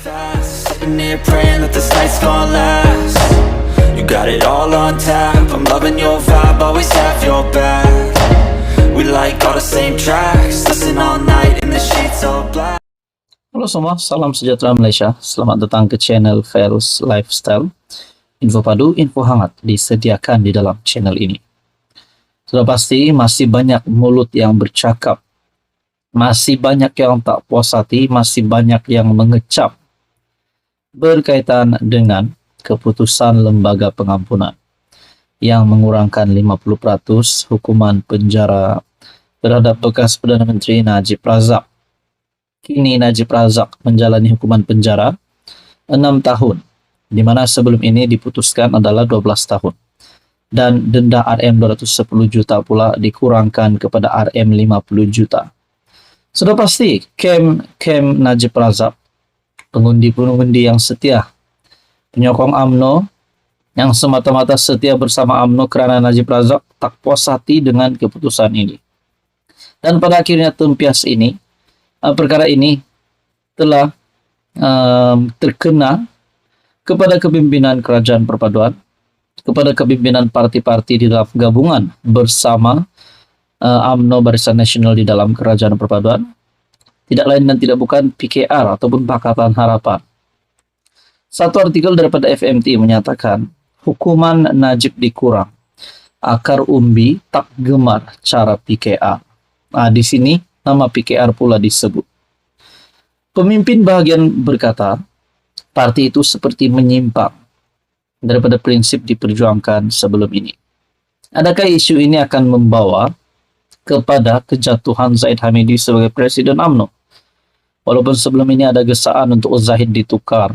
fast, sitting here praying that this night's gonna last. You got it all on tap, I'm loving your vibe, always have your back. We like all the same tracks, listen all night in the sheets all black. Halo semua, salam sejahtera Malaysia. Selamat datang ke channel Ferus Lifestyle. Info padu, info hangat disediakan di dalam channel ini. Sudah pasti masih banyak mulut yang bercakap, masih banyak yang tak puas hati, masih banyak yang mengecap berkaitan dengan keputusan Lembaga Pengampunan yang mengurangkan 50% hukuman penjara terhadap bekas Perdana Menteri Najib Razak. Kini Najib Razak menjalani hukuman penjara 6 tahun, di mana sebelum ini diputuskan adalah 12 tahun. Dan denda RM 210 juta pula dikurangkan kepada RM 50 juta. Sudah pasti, kem Najib Razak, pengundi-pengundi yang setia, penyokong UMNO, yang semata-mata setia bersama UMNO kerana Najib Razak tak puas hati dengan keputusan ini. Dan pada akhirnya tempias ini, perkara ini telah terkena kepada kepimpinan Kerajaan Perpaduan, kepada kepimpinan parti-parti di dalam gabungan bersama UMNO Barisan Nasional di dalam Kerajaan Perpaduan, tidak lain dan tidak bukan PKR ataupun Pakatan Harapan. Satu artikel daripada FMT menyatakan hukuman Najib dikurang, akar umbi tak gemar cara PKR. Di sini nama PKR pula disebut. Pemimpin bahagian berkata, parti itu seperti menyimpang daripada prinsip diperjuangkan sebelum ini. Adakah isu ini akan membawa kepada kejatuhan Zahid Hamidi sebagai Presiden UMNO? Walaupun sebelum ini ada gesaan untuk Zahid ditukar.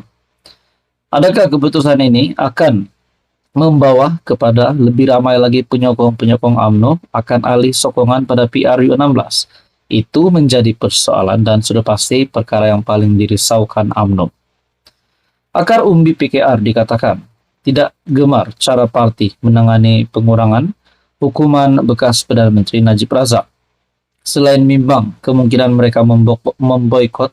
Adakah keputusan ini akan membawa kepada lebih ramai lagi penyokong-penyokong UMNO akan alih sokongan pada PRU16? Itu menjadi persoalan dan sudah pasti perkara yang paling dirisaukan UMNO. Akar umbi PKR dikatakan tidak gemar cara parti menangani pengurangan hukuman bekas Perdana Menteri Najib Razak. Selain bimbang kemungkinan mereka memboikot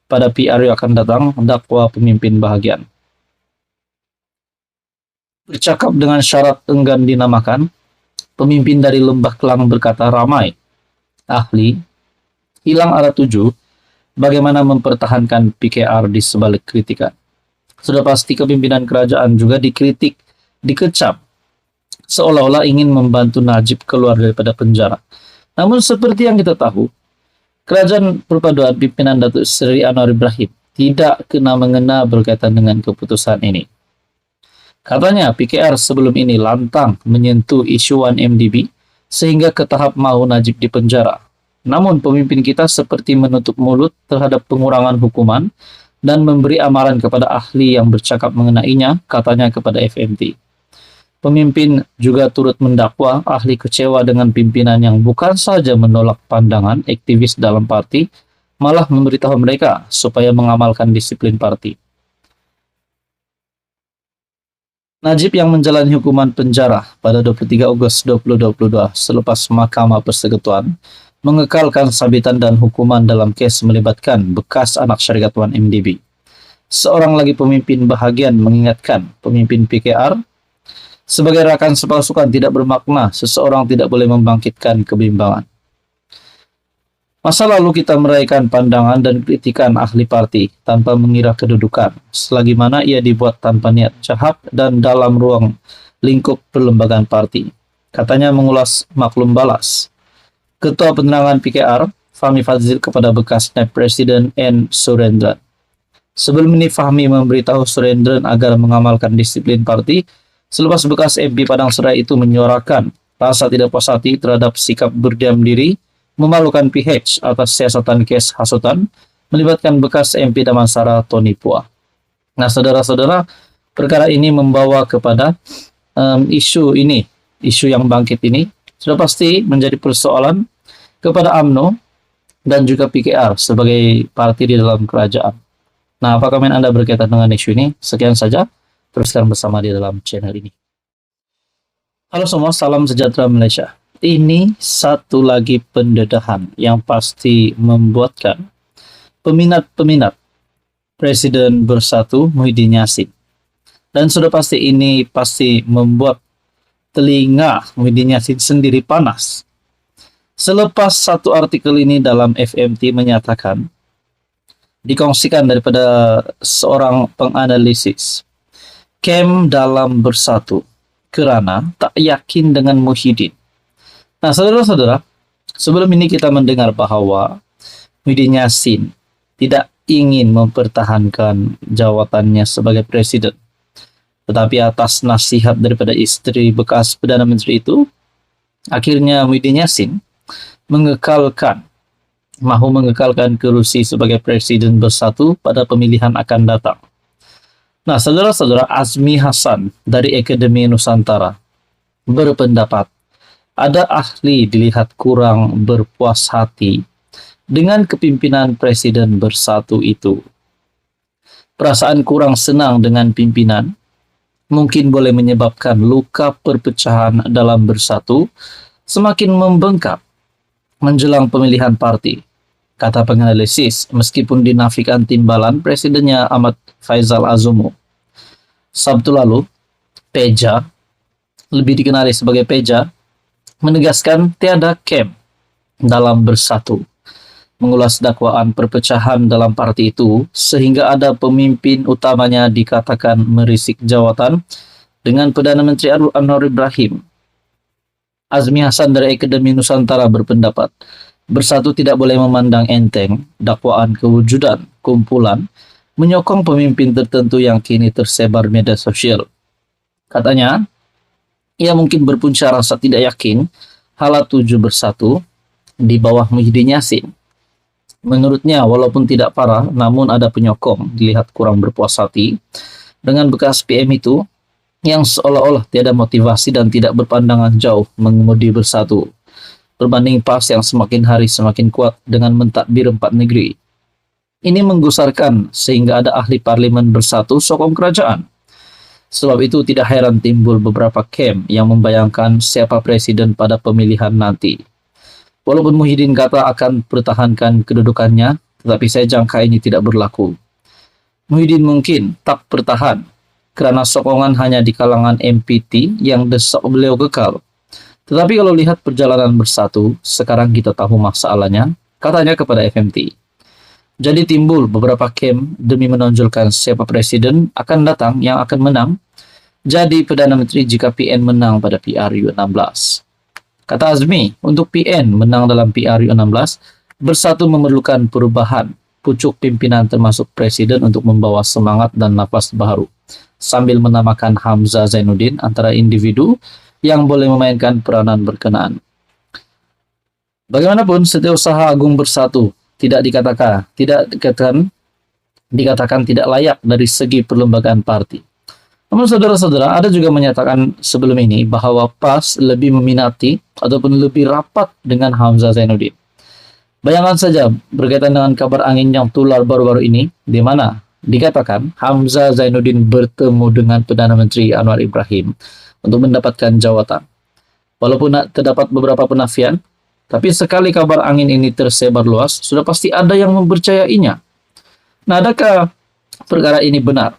pada PRU akan datang dakwa pemimpin bahagian. Bercakap dengan syarat enggan dinamakan, pemimpin dari Lembah Kelang berkata ramai ahli hilang arah tuju bagaimana mempertahankan PKR di sebalik kritikan. Sudah pasti kepimpinan kerajaan juga dikritik, dikecap, seolah-olah ingin membantu Najib keluar daripada penjara. Namun seperti yang kita tahu, Kerajaan Perpaduan pimpinan Datuk Seri Anwar Ibrahim tidak kena-mengena berkaitan dengan keputusan ini. Katanya PKR sebelum ini lantang menyentuh isu 1MDB sehingga ke tahap mahu Najib dipenjara. Namun pemimpin kita seperti menutup mulut terhadap pengurangan hukuman dan memberi amaran kepada ahli yang bercakap mengenainya, katanya kepada FMT. Pemimpin juga turut mendakwa ahli kecewa dengan pimpinan yang bukan saja menolak pandangan aktivis dalam parti, malah memberitahu mereka supaya mengamalkan disiplin parti. Najib yang menjalani hukuman penjara pada 23 Ogos 2022 selepas Mahkamah Persekutuan mengekalkan sabitan dan hukuman dalam kes melibatkan bekas anak syarikat 1MDB. Seorang lagi pemimpin bahagian mengingatkan pemimpin PKR, sebagai rakan sepasukan tidak bermakna seseorang tidak boleh membangkitkan kebimbangan. Masa lalu kita meraihkan pandangan dan kritikan ahli parti tanpa mengira kedudukan, selagi mana ia dibuat tanpa niat jahat dan dalam ruang lingkup perlembagaan parti. Katanya mengulas maklum balas. Ketua Penerangan PKR, Fahmi Fadzil kepada bekas Naib Presiden N. Surendran. Sebelum ini Fahmi memberitahu Surendran agar mengamalkan disiplin parti selepas bekas MP Padang Seraya itu menyuarakan rasa tidak puas hati terhadap sikap berdiam diri memalukan PH atas siasatan kes hasutan melibatkan bekas MP Damansara Tony Pua. Nah, saudara-saudara, perkara ini membawa kepada isu yang bangkit ini sudah pasti menjadi persoalan kepada UMNO dan juga PKR sebagai parti di dalam kerajaan. Nah, apa komen Anda berkaitan dengan isu ini? Sekian saja, teruskan bersama di dalam channel ini. Halo semua, salam sejahtera Malaysia. Ini satu lagi pendedahan yang pasti membuatkan peminat-peminat Presiden Bersatu Muhyiddin Yassin. Dan sudah pasti ini pasti membuat telinga Muhyiddin Yassin sendiri panas. Selepas satu artikel ini dalam FMT menyatakan, dikongsikan daripada seorang penganalisis, Kem dalam bersatu kerana tak yakin dengan Muhyiddin. Nah, saudara-saudara, sebelum ini kita mendengar bahawa Muhyiddin Yassin tidak ingin mempertahankan jawatannya sebagai presiden. Tetapi atas nasihat daripada isteri bekas Perdana Menteri itu, akhirnya Muhyiddin Yassin mahu mengekalkan kerusi sebagai Presiden Bersatu pada pemilihan akan datang. Nah, saudara-saudara, Azmi Hassan dari Akademi Nusantara berpendapat ada ahli dilihat kurang berpuas hati dengan kepimpinan Presiden Bersatu itu. Perasaan kurang senang dengan pimpinan mungkin boleh menyebabkan luka perpecahan dalam bersatu semakin membengkak menjelang pemilihan parti, kata penganalisis, meskipun dinafikan timbalan presidennya Ahmad Faisal Azumu. Sabtu lalu, Peja, lebih dikenali sebagai Peja, menegaskan tiada kem dalam bersatu, mengulas dakwaan perpecahan dalam parti itu sehingga ada pemimpin utamanya dikatakan merisik jawatan dengan Perdana Menteri Anwar Ibrahim. Azmi Hassan dari Akademi Nusantara berpendapat, bersatu tidak boleh memandang enteng dakwaan kewujudan kumpulan menyokong pemimpin tertentu yang kini tersebar media sosial. Katanya, ia mungkin berpunca rasa tidak yakin hala tuju bersatu di bawah Muhyiddin Yassin. Menurutnya, walaupun tidak parah, namun ada penyokong dilihat kurang berpuas hati dengan bekas PM itu yang seolah-olah tiada motivasi dan tidak berpandangan jauh mengemudi bersatu, berbanding PAS yang semakin hari semakin kuat dengan mentadbir 4 negeri. Ini menggusarkan sehingga ada ahli parlimen bersatu sokong kerajaan. Sebab itu tidak heran timbul beberapa kem yang membayangkan siapa presiden pada pemilihan nanti. Walaupun Muhyiddin kata akan pertahankan kedudukannya, tetapi saya jangka ini tidak berlaku. Muhyiddin mungkin tak bertahan kerana sokongan hanya di kalangan MPT yang desak beliau kekal. Tetapi kalau lihat perjalanan bersatu, sekarang kita tahu masalahnya, katanya kepada FMT. Jadi timbul beberapa kem demi menonjolkan siapa presiden akan datang yang akan menang jadi Perdana Menteri jika PN menang pada PRU 16. Kata Azmi, untuk PN menang dalam PRU 16, bersatu memerlukan perubahan pucuk pimpinan termasuk presiden untuk membawa semangat dan nafas baru, sambil menamakan Hamzah Zainuddin antara individu yang boleh memainkan peranan berkenaan. Bagaimanapun, Setiausaha Agung Bersatu tidak dikatakan tidak layak dari segi perlembagaan parti. Namun saudara-saudara, ada juga menyatakan sebelum ini bahwa PAS lebih meminati ataupun lebih rapat dengan Hamzah Zainuddin. Bayangkan saja berkaitan dengan kabar angin yang tular baru-baru ini, di mana dikatakan Hamzah Zainuddin bertemu dengan Perdana Menteri Anwar Ibrahim untuk mendapatkan jawatan. Walaupun terdapat beberapa penafian, tapi sekali kabar angin ini tersebar luas, sudah pasti ada yang mempercayainya. Nah, adakah perkara ini benar?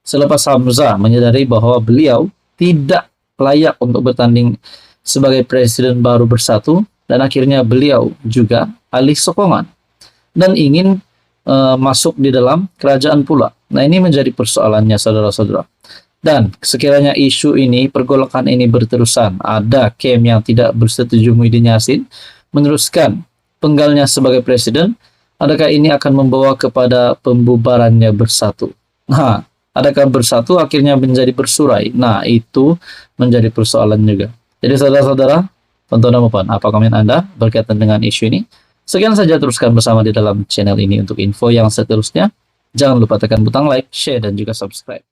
Selepas Hamzah menyadari bahwa beliau tidak layak untuk bertanding sebagai presiden baru bersatu, dan akhirnya beliau juga alih sokongan dan ingin masuk di dalam kerajaan pula. Nah, ini menjadi persoalannya saudara-saudara. Dan sekiranya isu ini, pergolakan ini berterusan, ada kem yang tidak bersetuju Muhyiddin Yassin meneruskan penggalnya sebagai presiden, adakah ini akan membawa kepada pembubarannya bersatu? Nah, adakah bersatu akhirnya menjadi bersurai? Nah, itu menjadi persoalan juga. Jadi saudara-saudara, tonton apa komen Anda berkaitan dengan isu ini? Sekian saja, teruskan bersama di dalam channel ini untuk info yang seterusnya. Jangan lupa tekan butang like, share, dan juga subscribe.